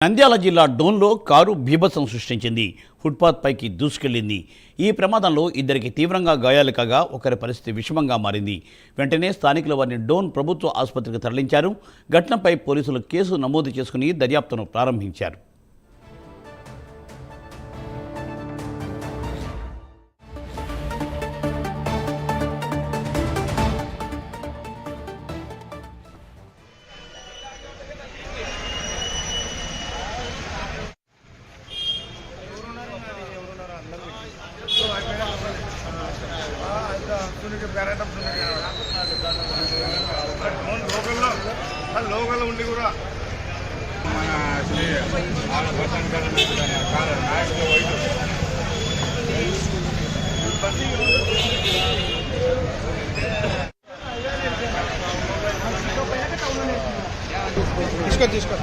నంద్యాల జిల్లా డోన్లో కారు బీభత్సం సృష్టించింది. ఫుట్పాత్ పైకి దూసుకెళ్లింది. ఈ ప్రమాదంలో ఇద్దరికి తీవ్రంగా గాయాలు కాగా ఒకరి పరిస్థితి విషమంగా మారింది. వెంటనే స్థానికులు వారిని డోన్ ప్రభుత్వ ఆసుపత్రికి తరలించారు. ఘటనపై పోలీసులు కేసు నమోదు చేసుకుని దర్యాప్తును ప్రారంభించారు. లోకల్ ఉండి కూడా మన శ్రీ తీసుకో